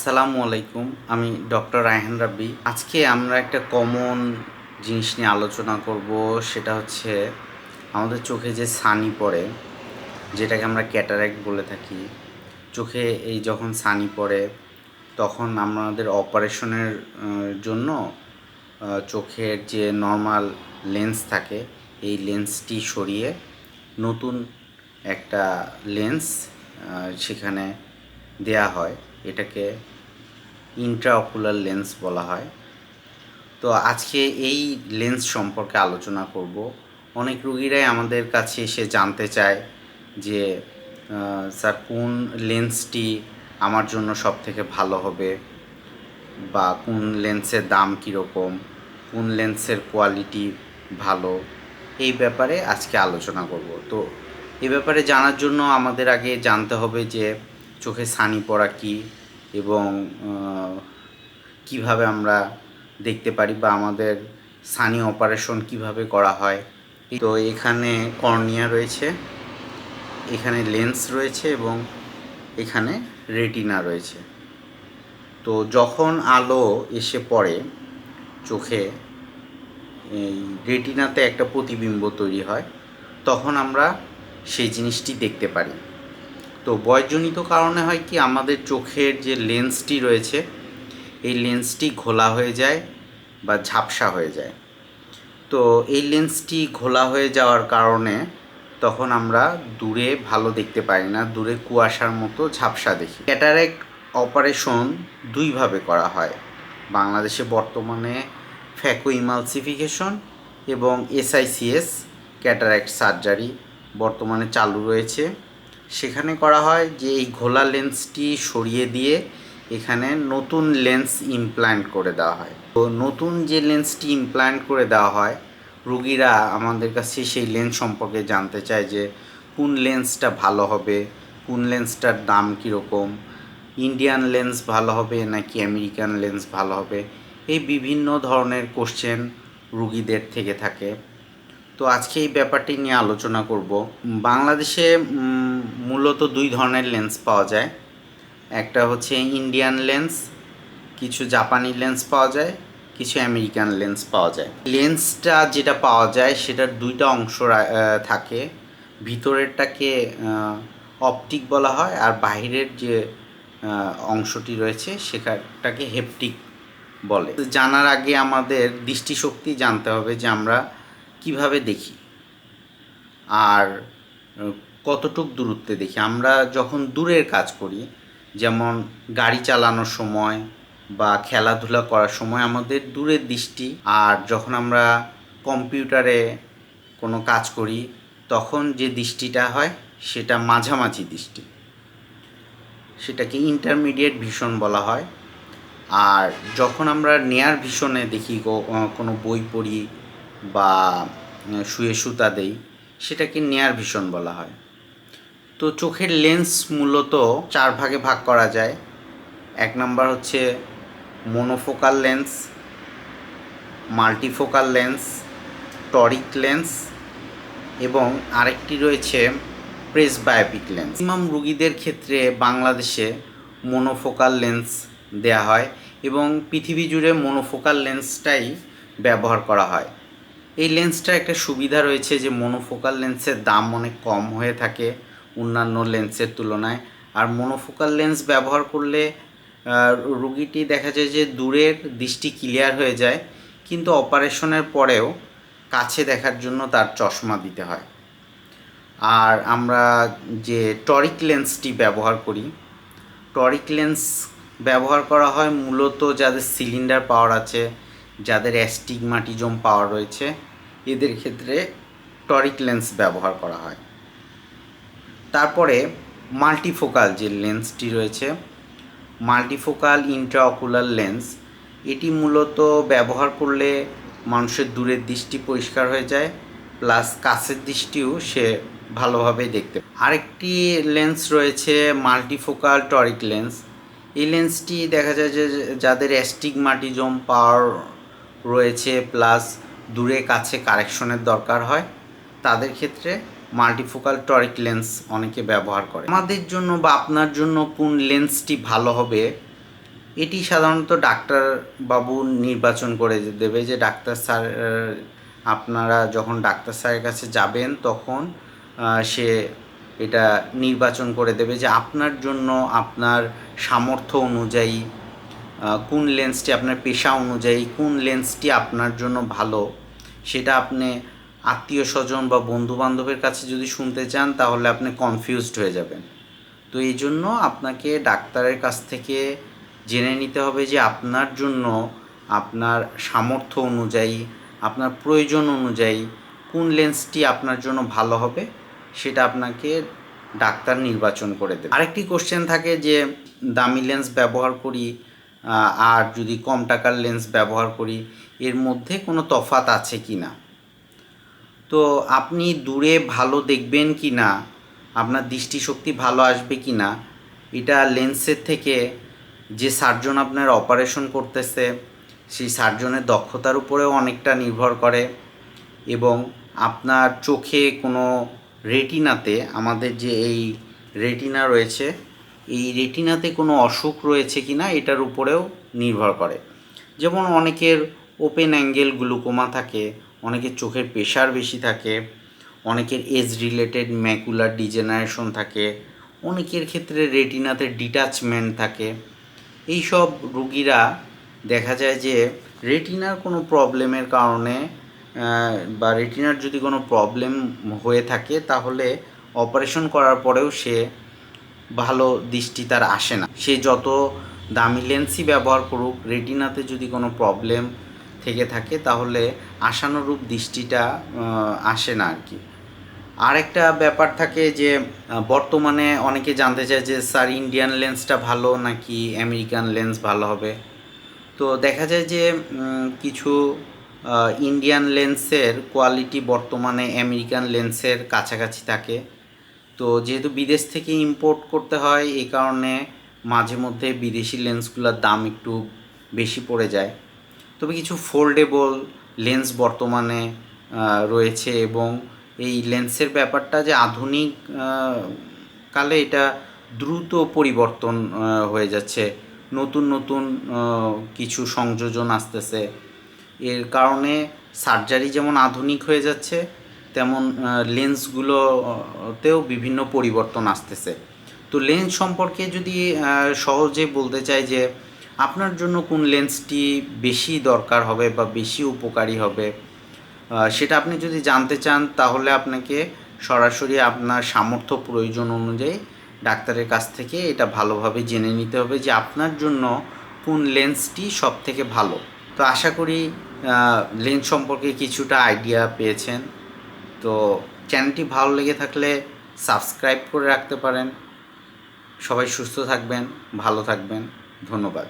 আসসালামু আলাইকুম। আমি ডক্টর রায়হান রাব্বি। আজকে আমরা একটা কমন জিনিস নিয়ে আলোচনা করব। সেটা হচ্ছে আমাদের চোখে যে ছানি পড়ে, যেটাকে আমরা ক্যাটারাক্ট বলে থাকি। চোখে এই যখন ছানি পড়ে তখন আমাদের অপারেশনের জন্য চোখের যে নর্মাল লেন্স থাকে এই লেন্সটি সরিয়ে নতুন একটা লেন্স সেখানে দেয়া হয়। এটাকে ইন্ট্রাঅকুলার লেন্স বলা হয়। তো আজকে এই লেন্স সম্পর্কে আলোচনা করব। অনেক রোগীরাই আমাদের কাছে এসে জানতে চায় যে স্যার কোন লেন্সটি আমার জন্য সবথেকে ভালো হবে, বা কোন লেন্সের দাম কীরকম, কোন লেন্সের কোয়ালিটি ভালো, এই ব্যাপারে আজকে আলোচনা করব। তো এ ব্যাপারে জানার জন্য আমাদের আগে জানতে হবে যে চোখে ছানি পড়া কী এবং কিভাবে আমরা দেখতে পারি, বা আমাদের ছানি অপারেশন কিভাবে করা হয়। তো এখানে কর্নিয়া রয়েছে, এখানে লেন্স রয়েছে এবং এখানে রেটিনা রয়েছে। তো যখন আলো এসে পড়ে চোখে, এই রেটিনাতে একটা প্রতিবিম্ব তৈরি হয়, তখন আমরা সেই জিনিসটি দেখতে পারি। তো বয়সজনিত কারণে হয় কি, আমাদের চোখের যে লেন্সটি রয়েছে এই লেন্সটি ঘোলা হয়ে যায় বা ঝাপসা হয়ে যায়। তো এই লেন্সটি ঘোলা হয়ে যাওয়ার কারণে তখন আমরা দূরে ভালো দেখতে পারি না, দূরে কুয়াশার মতো ঝাপসা দেখি। ক্যাটারাক্ট অপারেশন দুইভাবে করা হয় বাংলাদেশে বর্তমানে: ফ্যাকো ইমালসিফিকেশন এবং এসআইসিএস ক্যাটারাক্ট সার্জারি বর্তমানে চালু রয়েছে। সেখানে করা হয় যে এই ঘোলা লেন্সটি সরিয়ে দিয়ে এখানে নতুন লেন্স ইমপ্ল্যান্ট করে দেওয়া হয়। তো নতুন যে লেন্সটি ইমপ্ল্যান্ট করে দেওয়া হয়, রোগীরা আমাদের কাছে সেই লেন্স সম্পর্কে জানতে চায় যে কোন লেন্সটা ভালো হবে, কোন লেন্সটার দাম কীরকম, ইন্ডিয়ান লেন্স ভালো হবে নাকি আমেরিকান লেন্স ভালো হবে। এই বিভিন্ন ধরনের কোশ্চেন রোগীদের থেকে থাকে। তো আজকে এই ব্যাপারটি নিয়ে আলোচনা করব। বাংলাদেশে মূলত দুই ধরনের লেন্স পাওয়া যায়। একটা হচ্ছে ইন্ডিয়ান লেন্স, কিছু জাপানি লেন্স পাওয়া যায়, কিছু আমেরিকান লেন্স পাওয়া যায়। লেন্সটা যেটা পাওয়া যায় সেটার দুইটা অংশ থাকে। ভিতরেরটাকে অপটিক বলা হয়, আর বাইরের যে অংশটি রয়েছে সেটাকে হেপটিক বলে। জানার আগে আমাদের দৃষ্টিশক্তি জানতে হবে যে আমরা কিভাবে দেখি আর কতটুক দূরত্বে দেখি। আমরা যখন দূরের কাজ করি, যেমন গাড়ি চালানোর সময় বা খেলাধুলা করার সময় আমাদের দূরের দৃষ্টি, আর যখন আমরা কম্পিউটারে কোনো কাজ করি তখন যে দৃষ্টিটা হয় সেটা মাঝামাঝি দৃষ্টি, সেটাকে ইন্টারমিডিয়েট ভিশন বলা হয়। আর যখন আমরা নিয়ার ভিশনে দেখি, কোনো বই পড়ি বা শুয়ে সুতা দেই, সেটাকে নিয়ার ভিশন বলা হয়। তো চোখের লেন্স মূলত চার ভাগে ভাগ করা যায়। এক নম্বর হচ্ছে monofocal lens, multifocal lens, toric lens, এবং আরেকটি রয়েছে প্রেসবায়োপিক লেন্স। ম্যাক্সিমাম রোগীদের ক্ষেত্রে বাংলাদেশে মোনোফোকাল লেন্স দেয়া হয় এবং পৃথিবী জুড়ে মোনোফোকাল লেন্সটাই ব্যবহার করা হয়। এই লেন্সটার একটা সুবিধা রয়েছে যে মোনোফোকাল লেন্সের দাম অনেক কম হয়ে থাকে অন্যান্য লেন্সের তুলনায়। আর মোনোফোকাল লেন্স ব্যবহার করলে রোগীটি দেখা যায় যে দূরের দৃষ্টি ক্লিয়ার হয়ে যায়, কিন্তু অপারেশনের পরেও কাছে দেখার জন্য তার চশমা দিতে হয়। আর আমরা যে টরিক লেন্সটি ব্যবহার করি, টরিক লেন্স ব্যবহার করা হয় মূলত যাদের সিলিন্ডার পাওয়ার আছে, যাদের অ্যাস্টিগমাটিজম পাওয়ার রয়েছে, এদের ক্ষেত্রে টরিক লেন্স ব্যবহার করা হয়। তারপরে মাল্টিফোকাল যে লেন্সটি রয়েছে, মাল্টিফোকাল ইন্ট্রাঅকুলার লেন্স, এটি মূলত ব্যবহার করলে মানুষের দূরের দৃষ্টি পরিষ্কার হয়ে যায়, প্লাস কাছের দৃষ্টিও সে ভালোভাবে দেখতে পায়। আরেকটি লেন্স রয়েছে মাল্টিফোকাল টরিক লেন্স। এই লেন্সটি দেখা যায় যে যাদের অ্যাস্টিগমাটিজম পাওয়ার রয়েছে প্লাস দূরে কাছে কারেকশনের দরকার হয়, তাদের ক্ষেত্রে মাল্টিফোকাল টরিক লেন্স অনেকে ব্যবহার করে। আমাদের জন্য বা আপনার জন্য কোন লেন্সটি ভালো হবে এটি সাধারণত ডাক্তারবাবু নির্বাচন করে দেবে যে ডাক্তার স্যার, আপনারা যখন ডাক্তার স্যারের কাছে যাবেন তখন সে এটা নির্বাচন করে দেবে যে আপনার জন্য আপনার সামর্থ্য অনুযায়ী কোন লেন্সটি, আপনার পেশা অনুযায়ী কোন লেন্সটি আপনার জন্য ভালো, সেটা আপনি আত্মীয় স্বজন বা বন্ধুবান্ধবের কাছে যদি শুনতে চান তাহলে আপনি কনফিউজড হয়ে যাবেন। তো এই জন্য আপনাকে ডাক্তারের কাছ থেকে জেনে নিতে হবে যে আপনার জন্য আপনার সামর্থ্য অনুযায়ী, আপনার প্রয়োজন অনুযায়ী কোন লেন্সটি আপনার জন্য ভালো হবে, সেটা আপনাকে ডাক্তার নির্বাচন করে দেবে। আরেকটি কোশ্চেন থাকে যে দামি লেন্স ব্যবহার করি আর যদি কম টাকার লেন্স ব্যবহার করি, এর মধ্যে কোনো তফাৎ আছে কি না। তো আপনি দূরে ভালো দেখবেন কি না, আপনার দৃষ্টিশক্তি ভালো আসবে কি না, এটা লেন্সের থেকে যে সার্জন আপনার অপারেশন করতেছে সেই সার্জনের দক্ষতার উপরেও অনেকটা নির্ভর করে। এবং আপনার চোখে কোনো রেটিনাতে, আমাদের যে এই রেটিনা রয়েছে, এই রেটিনাতে কোনো অসুখ রয়েছে কি না এটার উপরেও নির্ভর করে। যেমন অনেকের ওপেন অ্যাঙ্গেল গ্লুকোমা থাকে, অনেকের চোখের প্রেশার বেশি থাকে, অনেকের এজ রিলেটেড ম্যাকুলার ডিজেনারেশন থাকে, অনেকের ক্ষেত্রে রেটিনাতে ডিটাচমেন্ট থাকে। এই সব রুগীরা দেখা যায় যে রেটিনার কোনো প্রবলেমের কারণে বা রেটিনার যদি কোনো প্রবলেম হয়ে থাকে তাহলে অপারেশন করার পরেও সে ভালো দৃষ্টি তার আসে না। সে যত দামি লেন্সই ব্যবহার করুক, রেটিনাতে যদি কোনো প্রবলেম থেকে থাকে তাহলে আশানুরূপ দৃষ্টিটা আসে না আর কি। আরেকটা ব্যাপার থাকে যে বর্তমানে অনেকে জানতে চায় যে স্যার ইন্ডিয়ান লেন্সটা ভালো নাকি আমেরিকান লেন্স ভালো হবে। তো দেখা যায় যে কিছু ইন্ডিয়ান লেন্সের কোয়ালিটি বর্তমানে আমেরিকান লেন্সের কাছাকাছি থাকে। তো যেহেতু বিদেশ থেকে ইম্পোর্ট করতে হয়, এই কারণে মাঝে মধ্যে বিদেশি লেন্সগুলোর দাম একটু বেশি পড়ে যায়। তবে কিছু ফোল্ডেবল লেন্স বর্তমানে রয়েছে এবং এই লেন্সের ব্যাপারটা যে আধুনিক কালে এটা দ্রুত পরিবর্তন হয়ে যাচ্ছে, নতুন নতুন কিছু সংযোজন আসতেছে। এর কারণে সার্জারি যেমন আধুনিক হয়ে যাচ্ছে, তেমন লেন্সগুলোতেও বিভিন্ন পরিবর্তন আসতেছে। তো লেন্স সম্পর্কে যদি সহজে বলতে চাই যে আপনার জন্য কোন লেন্সটি বেশি দরকার হবে বা বেশি উপকারী হবে, সেটা আপনি যদি জানতে চান তাহলে আপনাকে সরাসরি আপনার সামর্থ্য প্রয়োজন অনুযায়ী ডাক্তারের কাছ থেকে এটা ভালোভাবে জেনে নিতে হবে যে আপনার জন্য কোন লেন্সটি সব থেকে ভালো। তো আশা করি লেন্স সম্পর্কে কিছুটা আইডিয়া পেয়েছেন। তো চ্যানেলটি ভালো লেগে থাকলে সাবস্ক্রাইব করে রাখতে পারেন। সবাই সুস্থ থাকবেন, ভালো থাকবেন। ধন্যবাদ।